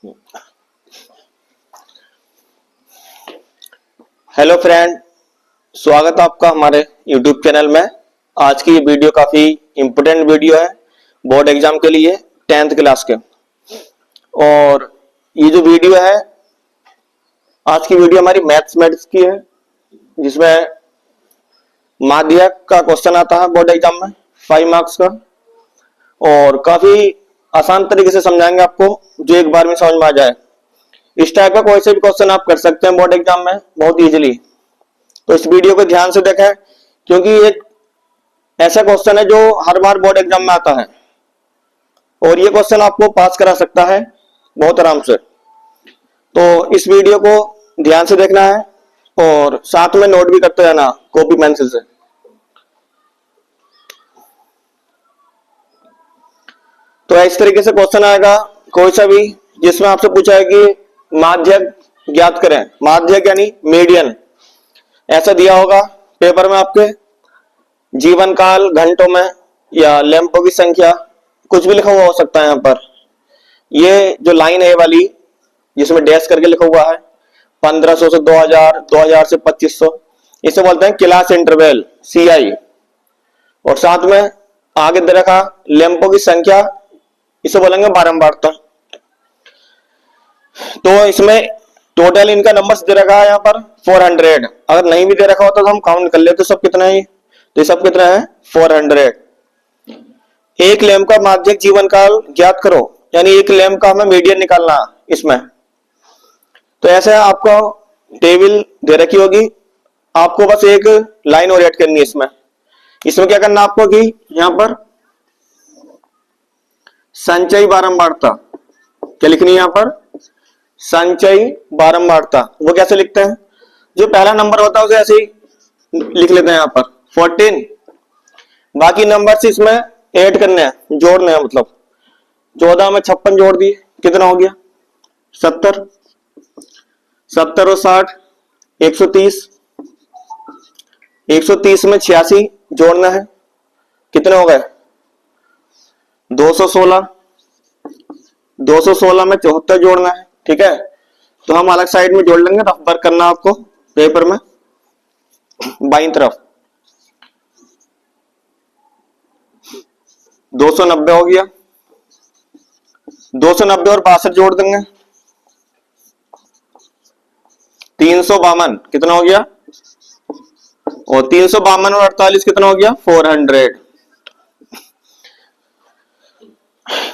Hello friend, स्वागत है आपका हमारे YouTube चैनल में। आज की ये वीडियो काफी इम्पोर्टेंट वीडियो है बोर्ड एग्जाम के लिए 10th क्लास के। और ये जो वीडियो है, आज की वीडियो हमारी मैथमेटिक्स की है, जिसमें माध्यक का क्वेश्चन आता है बोर्ड एग्जाम में 5 मार्क्स का। और काफी आसान तरीके से समझाएंगे आपको, जो एक बार में समझ में आ जाए। इस टाइप का कोई से भी क्वेश्चन आप कर सकते हैं बोर्ड एग्जाम में बहुत इजीली। तो इस वीडियो को ध्यान से देखें, क्योंकि एक ऐसा क्वेश्चन है जो हर बार बोर्ड एग्जाम में आता है और ये क्वेश्चन आपको पास करा सकता है बहुत आराम से। तो इस वीडियो को ध्यान से देखना है और साथ में नोट भी करते रहना कॉपी पेंसिल से। तो इस तरीके से क्वेश्चन आएगा कोई सा भी, जिसमें आपसे पूछा है कि माध्यक ज्ञात करें। माध्यक यानी मीडियन, ऐसा दिया होगा पेपर में आपके। जीवन काल घंटों में या लैंपों की संख्या, कुछ भी लिखा हुआ हो सकता है यहाँ पर। ये जो लाइन है वाली, जिसमें डैश करके लिखा हुआ है 1500 से 2000, 2000 से 2500, इसे बोलते हैं क्लास इंटरवल CI। और साथ में आगे दे रखा लैंपों की संख्या, इसे बोलेंगे बारंबारता। तो इसमें टोटल इनका नंबर्स दे रखा है यहाँ पर 400। अगर नहीं भी दे रखा होता तो हम काउंट कर लेते सब कितना है। तो ये सब कितना है 400। एक लैंप का माध्यक जीवन काल ज्ञात करो, यानी एक लैंप का हमें मीडियन निकालना इसमें। तो ऐसे आपको टेबल दे रखी होगी, आपको बस एक लाइन और ऐड करनी है इसमें। इसमें क्या करना आपको कि यहाँ पर संचयी बारंबारता क्या लिखनी है, यहाँ पर संचयी बारंबारता। वो कैसे लिखते हैं, जो पहला नंबर होता है उसे ऐसे ही लिख लेते हैं यहाँ पर 14। बाकी नंबर इसमें ऐड करने हैं, जोड़ने हैं। मतलब 14 में 56 जोड़ दिए, कितना हो गया 70। 70 और 60 130। 130 में 86 जोड़ना है, कितने हो गए 216। 216 में 74 जोड़ना है, ठीक है। तो हम अलग साइड में जोड़ लेंगे, रफ वर्क करना आपको पेपर में बाईं तरफ। 290 हो गया। 290 और 62 जोड़ देंगे 352, कितना हो गया। और 352 और 48 कितना हो गया 400।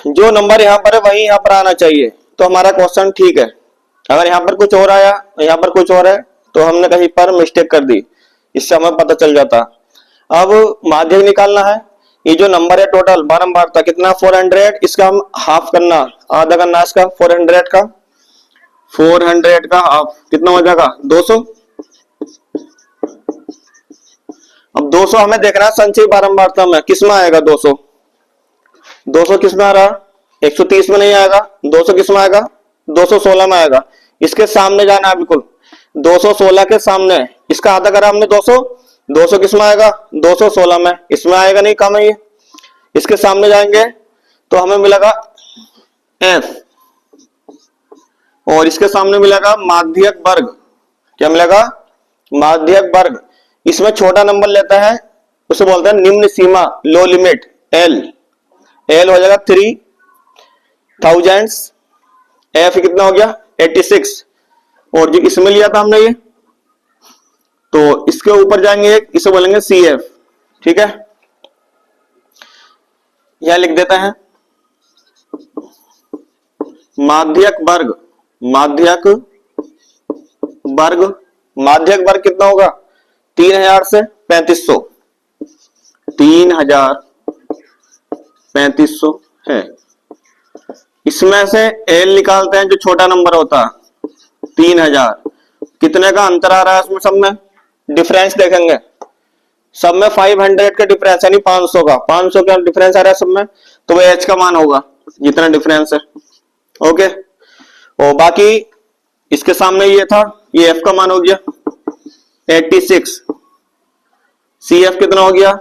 जो नंबर यहाँ पर है वही यहाँ पर आना चाहिए, तो हमारा क्वेश्चन ठीक है। अगर यहाँ पर कुछ और आया, यहाँ पर कुछ और है, तो हमने कहीं पर मिस्टेक कर दी, इससे हमें पता चल जाता। अब माध्यक निकालना है। ये जो नंबर है टोटल बारंबारता कितना 400, इसका हम हाफ करना, आधा करना इसका 400 का। 400 का हाफ कितना हो जाएगा 200। अब 200 हमें देखना है संचयी बारंबारता में किस में आएगा 200। 200 किस में आ रहा, 130 में नहीं आएगा। 200 किस में आएगा 216 में आएगा। इसके सामने जाना है बिल्कुल, 216 के सामने। इसका आधा करा हमने 200। 200 किस में आएगा 216 में, इसमें आएगा नहीं, कम है ये। इसके सामने जाएंगे तो हमें मिलेगा F, और इसके सामने मिलेगा माध्यक वर्ग। क्या मिलेगा माध्यक वर्ग। इसमें छोटा नंबर लेता है उसे बोलते हैं निम्न सीमा, लो लिमिट L। L हो जाएगा 3000। F कितना हो गया 86। और जो इसमें लिया था हमने ये, तो इसके ऊपर जाएंगे एक, इसे बोलेंगे CF, ठीक है। यह लिख देते हैं माध्यक वर्ग। माध्यक वर्ग, माध्यक वर्ग कितना होगा 3000 से 3500। 303500 है। इसमें से L निकालते हैं, जो छोटा नंबर होता है 3000। कितने का अंतर आ रहा है इसमें, सब में डिफरेंस देखेंगे। सब में 500 का डिफरेंस, यानी 500 का 500 का डिफरेंस आ रहा है सब में, तो वो H का मान होगा जितना डिफरेंस है। ओके। और बाकी इसके सामने ये था, ये F का मान हो गया 86। CF कितना हो गया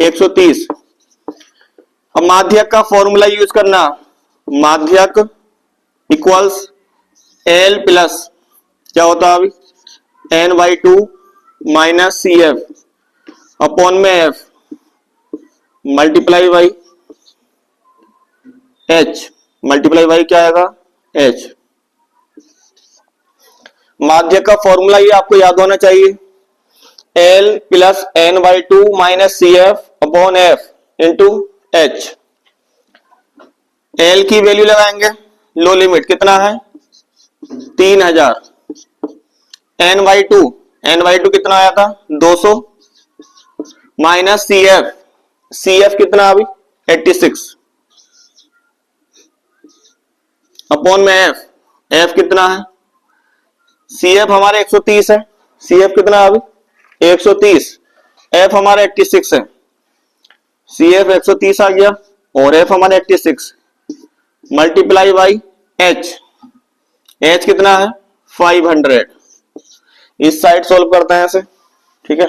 130। अब माध्यक का फॉर्मूला यूज करना, माध्यक इक्वल्स एल प्लस क्या होता है अभी n/2 minus C F upon में F multiply by H, multiply by क्या आएगा एच। माध्य का फॉर्मूला ये आपको याद होना चाहिए, L plus n/2 minus C F upon F into H. L की वैल्यू लगाएंगे, लो लिमिट कितना है 3000, n/2 कितना आया था 200 माइनस सी एफ कितना अभी 86 अपॉन में एफ कितना है, सी एफ हमारे 130 है, सी एफ कितना है अभी 130, एफ हमारे 86 है, सी एफ 130 आ गया और एफ हमारे 86 मल्टीप्लाई बाई एच, एच कितना है 500। इस साइड सोल्व करते हैं ऐसे, ठीक है।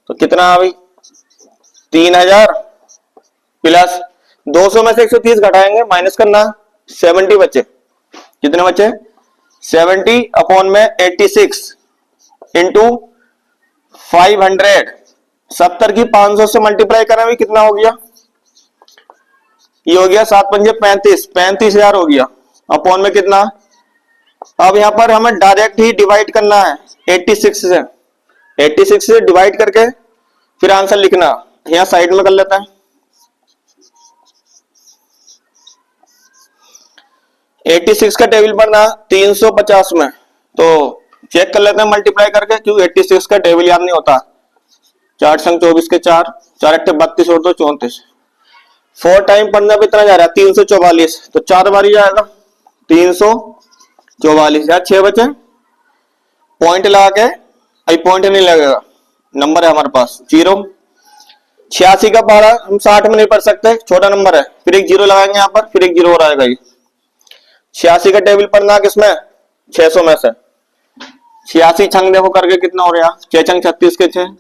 तो कितना अभी 3000 प्लस 200 में से 130 घटाएंगे, माइनस करना 70 बचे, कितने बचे 70 अपॉन में 86 इंटू 500, 70 की 500 से मल्टीप्लाई करें कितना हो गया, ये हो गया 7 पंजे 35,000 हो गया अपॉन में कितना। अब यहां पर हमें डायरेक्ट ही डिवाइड करना है 86 से डिवाइड करके फिर आंसर लिखना, यहां साइड में कर लेते हैं। 86 का टेबल बनना 350 में, तो चेक कर लेते हैं मल्टीप्लाई करके, क्योंकि 86 का टेबल याद नहीं होता। 4 संग 24 के 4, 4 अट्ठे 32 और 2 34, 4 टाइम पढ़ने पे इतना जा रहा है 344, तो 4 बार ही जाएगा 344। यार 6 बचे, पॉइंट लगा के, अभी पॉइंट नहीं लगेगा, नंबर है हमारे पास 0। 86 का पहाड़ा हम 60 में नहीं पढ़ सकते, छोटा नंबर है, फिर एक 0 लगाएंगे यहाँ पर, फिर एक 0 और आएगा। ये 86 का टेबल पढ़ना किसमें 600 में से, 86 छंग देखो करके कितना हो रहा, 6 छंग 36 के 6,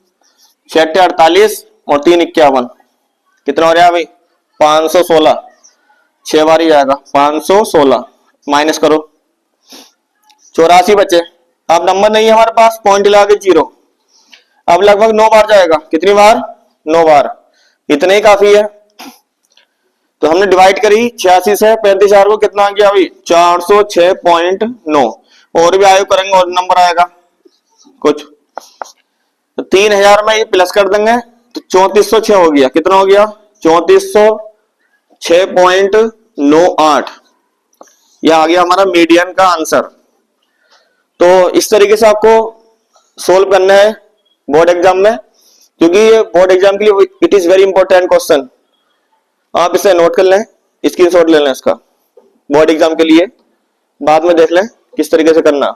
6 अट्ठे 48 और 3 51, कितना हो रहा है भाई 516, 6 बार ही जाएगा 516, माइनस करो 84 बचे। अब नंबर नहीं है हमारे पास, पॉइंट लगा के 0, अब लगभग 9 बार जाएगा, कितनी बार 9 बार, इतने ही काफी है। तो हमने डिवाइड करी 86 से 35,000 को, कितना आ गया अभी 406.9, और भी आयु करेंगे और नंबर आएगा कुछ। तो 3000 में ये प्लस कर देंगे तो 3406 हो गया, कितना हो गया 3406.98, यह आ गया हमारा मीडियन का आंसर। तो इस तरीके से आपको सोल्व करना है बोर्ड एग्जाम में, क्योंकि ये बोर्ड एग्जाम के लिए it is very important question. आप इसे नोट कर लें, स्क्रीनशॉट ले लें इसका, बोर्ड एग्जाम के लिए बाद में देख लें किस तरीके से करना।